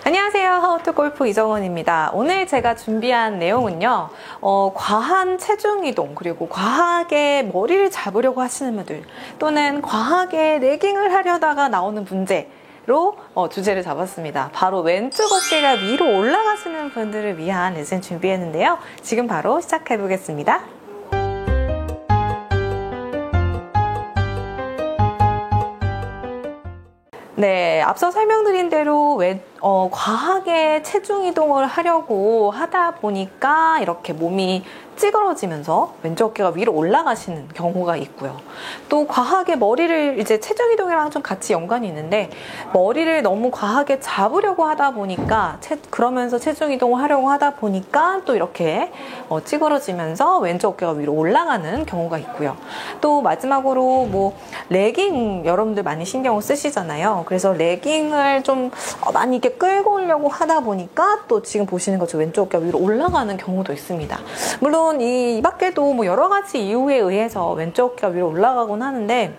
안녕하세요. 하우투 골프 이정원입니다. 오늘 제가 준비한 내용은요, 과한 체중 이동, 그리고 과하게 머리를 잡으려고 하시는 분들, 또는 과하게 레깅을 하려다가 나오는 문제로 주제를 잡았습니다. 바로 왼쪽 어깨가 위로 올라가시는 분들을 위한 레슨 준비했는데요. 지금 바로 시작해 보겠습니다. 네, 앞서 설명드린 대로 과하게 체중 이동을 하려고 하다 보니까 이렇게 몸이 찌그러지면서 왼쪽 어깨가 위로 올라가시는 경우가 있고요. 또 과하게 머리를 이제 체중 이동이랑 좀 같이 연관이 있는데 머리를 너무 과하게 잡으려고 하다 보니까 그러면서 체중 이동을 하려고 하다 보니까 또 이렇게 찌그러지면서 왼쪽 어깨가 위로 올라가는 경우가 있고요. 또 마지막으로 뭐 레깅 여러분들 많이 신경을 쓰시잖아요. 그래서 레깅을 좀 많이 이렇게 끌고 오려고 하다 보니까 또 지금 보시는 것처럼 왼쪽 어깨가 위로 올라가는 경우도 있습니다. 물론 이 밖에도 뭐 여러 가지 이유에 의해서 왼쪽 어깨가 위로 올라가곤 하는데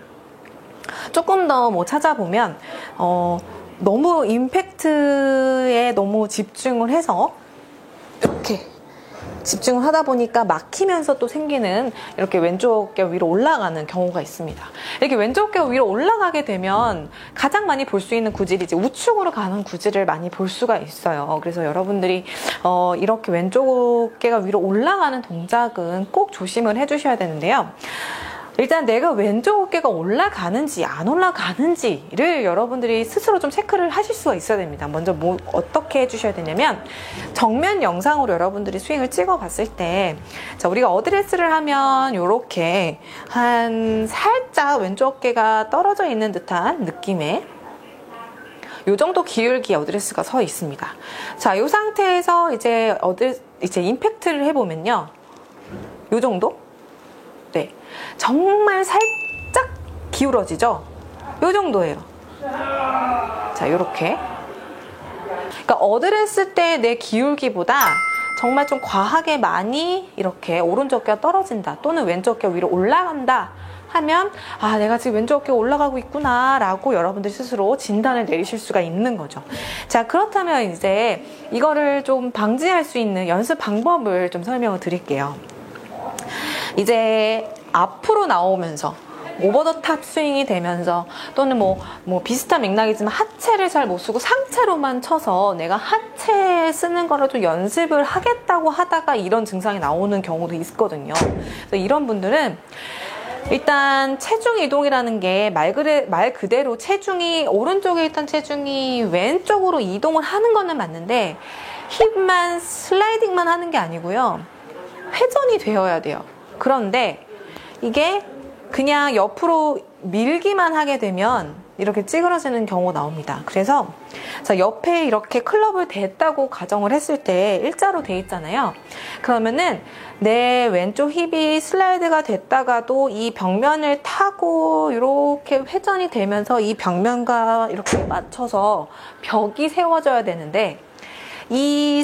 조금 더 뭐 찾아보면 너무 임팩트에 너무 집중을 해서 이렇게 집중을 하다 보니까 막히면서 또 생기는 이렇게 왼쪽 어깨 위로 올라가는 경우가 있습니다. 이렇게 왼쪽 어깨 위로 올라가게 되면 가장 많이 볼 수 있는 구질이 이제 우측으로 가는 구질을 많이 볼 수가 있어요. 그래서 여러분들이 이렇게 왼쪽 어깨가 위로 올라가는 동작은 꼭 조심을 해주셔야 되는데요. 일단 내가 왼쪽 어깨가 올라가는지 안 올라가는지를 여러분들이 스스로 좀 체크를 하실 수가 있어야 됩니다. 먼저 어떻게 해주셔야 되냐면 정면 영상으로 여러분들이 스윙을 찍어 봤을 때 자, 우리가 어드레스를 하면 이렇게 한 살짝 왼쪽 어깨가 떨어져 있는 듯한 느낌의 이 정도 기울기의 어드레스가 서 있습니다. 자, 이 상태에서 이제 임팩트를 해보면요. 이 정도? 네. 정말 살짝 기울어지죠? 이 정도예요. 자, 요렇게. 그러니까 어드레스 때 내 기울기보다 정말 좀 과하게 많이 이렇게 오른쪽 어깨가 떨어진다 또는 왼쪽 어깨가 위로 올라간다 하면 아, 내가 지금 왼쪽 어깨가 올라가고 있구나 라고 여러분들 스스로 진단을 내리실 수가 있는 거죠. 자, 그렇다면 이제 이거를 좀 방지할 수 있는 연습 방법을 좀 설명을 드릴게요. 이제 앞으로 나오면서 오버 더 탑 스윙이 되면서 또는 뭐 비슷한 맥락이지만 하체를 잘 못 쓰고 상체로만 쳐서 내가 하체 쓰는 거를 좀 연습을 하겠다고 하다가 이런 증상이 나오는 경우도 있거든요. 그래서 이런 분들은 일단 체중 이동이라는 게 말 그대로 체중이 오른쪽에 있던 체중이 왼쪽으로 이동을 하는 거는 맞는데 힙만 슬라이딩만 하는 게 아니고요. 회전이 되어야 돼요. 그런데 이게 그냥 옆으로 밀기만 하게 되면 이렇게 찌그러지는 경우가 나옵니다. 그래서 자, 옆에 이렇게 클럽을 댔다고 가정을 했을 때 일자로 돼 있잖아요. 그러면은 내 왼쪽 힙이 슬라이드가 됐다가도 이 벽면을 타고 이렇게 회전이 되면서 이 벽면과 이렇게 맞춰서 벽이 세워져야 되는데 이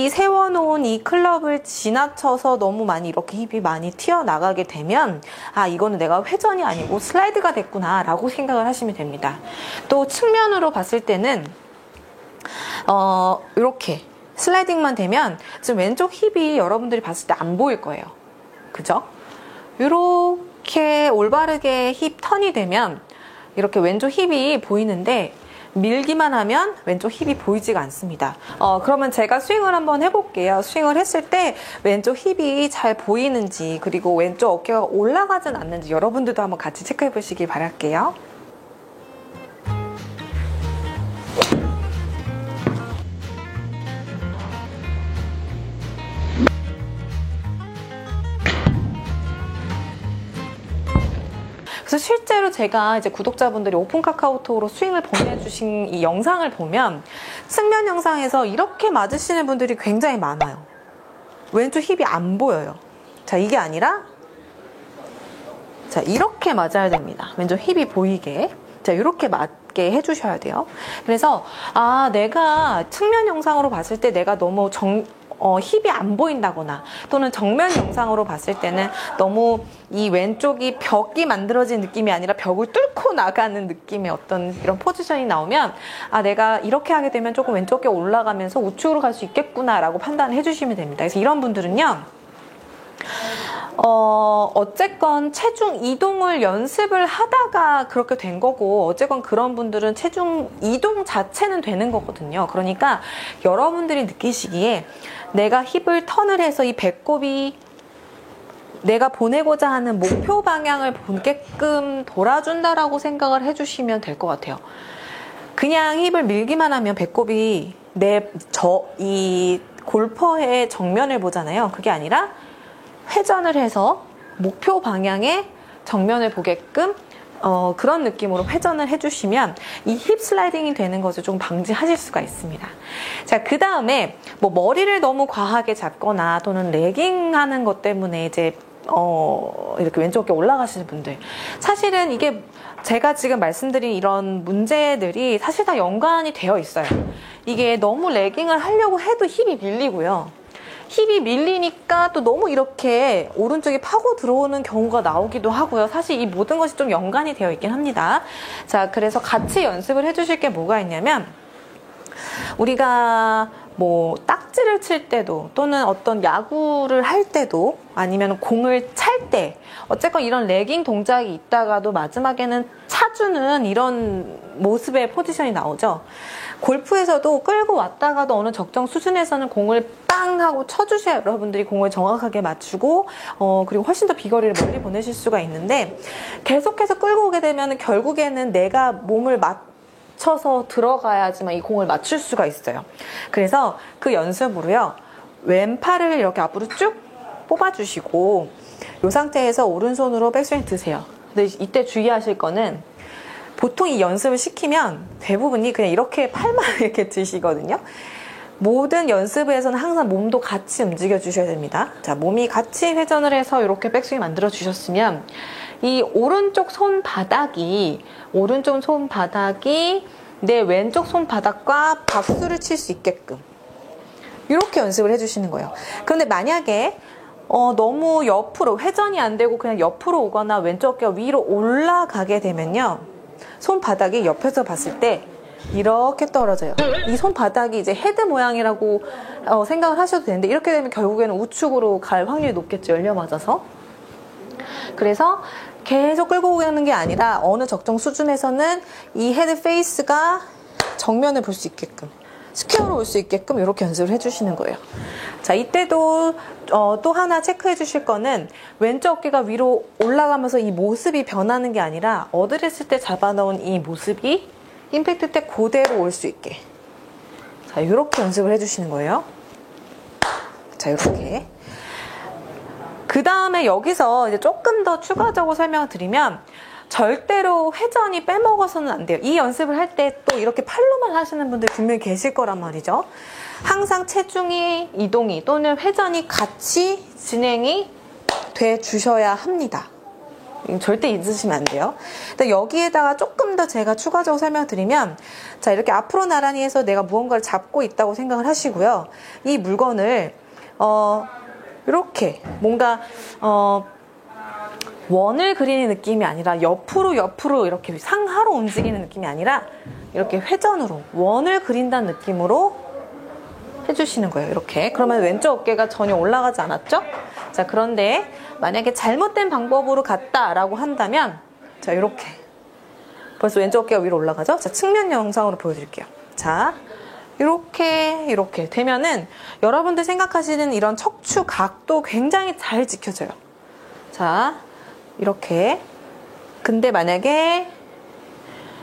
세워놓은 이 클럽을 지나쳐서 너무 많이 이렇게 힙이 많이 튀어나가게 되면 아, 이거는 내가 회전이 아니고 슬라이드가 됐구나 라고 생각을 하시면 됩니다. 또 측면으로 봤을 때는 이렇게 슬라이딩만 되면 지금 왼쪽 힙이 여러분들이 봤을 때 안 보일 거예요. 그죠? 이렇게 올바르게 힙 턴이 되면 이렇게 왼쪽 힙이 보이는데 밀기만 하면 왼쪽 힙이 보이지가 않습니다. 그러면 제가 스윙을 한번 해볼게요. 스윙을 했을 때 왼쪽 힙이 잘 보이는지 그리고 왼쪽 어깨가 올라가진 않는지 여러분들도 한번 같이 체크해 보시기 바랄게요. 그래서 실제로 제가 이제 구독자분들이 오픈 카카오톡으로 스윙을 보내주신 이 영상을 보면 측면 영상에서 이렇게 맞으시는 분들이 굉장히 많아요. 왼쪽 힙이 안 보여요. 자, 이게 아니라 자, 이렇게 맞아야 됩니다. 왼쪽 힙이 보이게. 자, 이렇게 맞게 해주셔야 돼요. 그래서 아, 내가 측면 영상으로 봤을 때 내가 너무 힙이 안 보인다거나 또는 정면 영상으로 봤을 때는 너무 이 왼쪽이 벽이 만들어진 느낌이 아니라 벽을 뚫고 나가는 느낌의 어떤 이런 포지션이 나오면 아, 내가 이렇게 하게 되면 조금 왼쪽 어깨 올라가면서 우측으로 갈 수 있겠구나 라고 판단을 해주시면 됩니다. 그래서 이런 분들은요, 어쨌건 체중 이동을 연습을 하다가 그렇게 된 거고, 어쨌건 그런 분들은 체중 이동 자체는 되는 거거든요. 그러니까 여러분들이 느끼시기에 내가 힙을 턴을 해서 이 배꼽이 내가 보내고자 하는 목표 방향을 보게끔 돌아준다라고 생각을 해주시면 될 것 같아요. 그냥 힙을 밀기만 하면 배꼽이 이 골퍼의 정면을 보잖아요. 그게 아니라 회전을 해서 목표 방향의 정면을 보게끔 그런 느낌으로 회전을 해주시면 이 힙 슬라이딩이 되는 것을 좀 방지하실 수가 있습니다. 자, 그 다음에 뭐 머리를 너무 과하게 잡거나 또는 레깅 하는 것 때문에 이제 이렇게 왼쪽 어깨 올라가시는 분들, 사실은 이게 제가 지금 말씀드린 이런 문제들이 사실 다 연관이 되어 있어요. 이게 너무 레깅을 하려고 해도 힙이 밀리고요. 힙이 밀리니까 또 너무 이렇게 오른쪽에 파고 들어오는 경우가 나오기도 하고요. 사실 이 모든 것이 좀 연관이 되어 있긴 합니다. 자, 그래서 같이 연습을 해주실 게 뭐가 있냐면, 우리가 뭐 딱지를 칠 때도 또는 어떤 야구를 할 때도 아니면 공을 찰 때 어쨌건 이런 레깅 동작이 있다가도 마지막에는 차주는 이런 모습의 포지션이 나오죠. 골프에서도 끌고 왔다가도 어느 적정 수준에서는 공을 빵 하고 쳐주셔야 여러분들이 공을 정확하게 맞추고 그리고 훨씬 더 비거리를 멀리 보내실 수가 있는데, 계속해서 끌고 오게 되면 결국에는 내가 몸을 맞춰서 들어가야지만 이 공을 맞출 수가 있어요. 그래서 그 연습으로요, 왼팔을 이렇게 앞으로 쭉 뽑아주시고 이 상태에서 오른손으로 백스윙 드세요. 근데 이때 주의하실 거는, 보통 이 연습을 시키면 대부분이 그냥 이렇게 팔만 이렇게 드시거든요. 모든 연습에서는 항상 몸도 같이 움직여 주셔야 됩니다. 자, 몸이 같이 회전을 해서 이렇게 백스윙 만들어 주셨으면 이 오른쪽 손바닥이 내 왼쪽 손바닥과 박수를 칠 수 있게끔 이렇게 연습을 해주시는 거예요. 그런데 만약에 너무 옆으로 회전이 안 되고 그냥 옆으로 오거나 왼쪽 어깨가 위로 올라가게 되면요, 손바닥이 옆에서 봤을 때 이렇게 떨어져요. 이 손바닥이 이제 헤드 모양이라고 생각을 하셔도 되는데, 이렇게 되면 결국에는 우측으로 갈 확률이 높겠죠, 열려 맞아서. 그래서 계속 끌고 오는 게 아니라 어느 적정 수준에서는 이 헤드 페이스가 정면을 볼 수 있게끔, 스퀘어로 올 수 있게끔 이렇게 연습을 해주시는 거예요. 자, 이때도 또 하나 체크해 주실 거는, 왼쪽 어깨가 위로 올라가면서 이 모습이 변하는 게 아니라 어드레스 때 잡아놓은 이 모습이 임팩트 때 그대로 올 수 있게, 자, 이렇게 연습을 해주시는 거예요. 자, 이렇게. 그 다음에 여기서 이제 조금 더 추가적으로 설명을 드리면, 절대로 회전이 빼먹어서는 안 돼요. 이 연습을 할 때 또 이렇게 팔로만 하시는 분들 분명히 계실 거란 말이죠. 항상 체중이 이동이 또는 회전이 같이 진행이 돼 주셔야 합니다. 절대 잊으시면 안 돼요. 근데 여기에다가 조금 더 제가 추가적으로 설명드리면, 자, 이렇게 앞으로 나란히 해서 내가 무언가를 잡고 있다고 생각을 하시고요. 이 물건을 이렇게 뭔가 원을 그리는 느낌이 아니라 옆으로 이렇게 상하로 움직이는 느낌이 아니라 이렇게 회전으로 원을 그린다는 느낌으로 해주시는 거예요. 이렇게. 그러면 왼쪽 어깨가 전혀 올라가지 않았죠? 자, 그런데 만약에 잘못된 방법으로 갔다라고 한다면, 자, 이렇게 벌써 왼쪽 어깨가 위로 올라가죠? 자, 측면 영상으로 보여드릴게요. 자, 이렇게 되면은 여러분들 생각하시는 이런 척추 각도 굉장히 잘 지켜져요. 자, 이렇게. 근데 만약에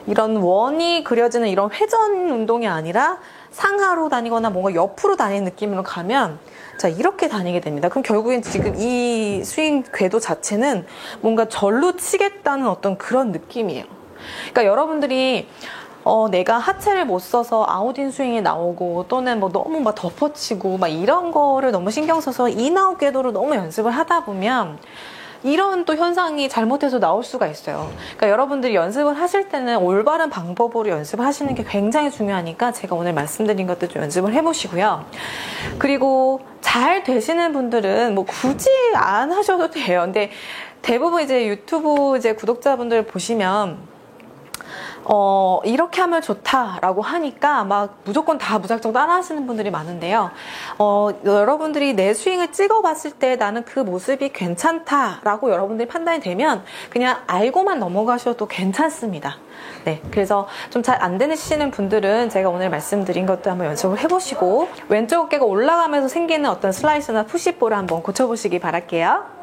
이런 원이 그려지는 이런 회전 운동이 아니라 상하로 다니거나 뭔가 옆으로 다니는 느낌으로 가면, 자, 이렇게 다니게 됩니다. 그럼 결국엔 지금 이 스윙 궤도 자체는 뭔가 절로 치겠다는 어떤 그런 느낌이에요. 그러니까 여러분들이 내가 하체를 못 써서 아웃인 스윙이 나오고 또는 뭐 너무 막 덮어치고 막 이런 거를 너무 신경 써서 인아웃 궤도를 너무 연습을 하다 보면 이런 또 현상이 잘못해서 나올 수가 있어요. 그러니까 여러분들이 연습을 하실 때는 올바른 방법으로 연습을 하시는 게 굉장히 중요하니까 제가 오늘 말씀드린 것도 좀 연습을 해보시고요. 그리고 잘 되시는 분들은 뭐 굳이 안 하셔도 돼요. 근데 대부분 이제 유튜브 이제 구독자분들 보시면 이렇게 하면 좋다라고 하니까 막 무조건 다 무작정 따라 하시는 분들이 많은데요. 여러분들이 내 스윙을 찍어봤을 때 나는 그 모습이 괜찮다라고 여러분들이 판단이 되면 그냥 알고만 넘어가셔도 괜찮습니다. 네, 그래서 좀 잘 안 되시는 분들은 제가 오늘 말씀드린 것도 한번 연습을 해보시고 왼쪽 어깨가 올라가면서 생기는 어떤 슬라이스나 푸시볼을 한번 고쳐보시기 바랄게요.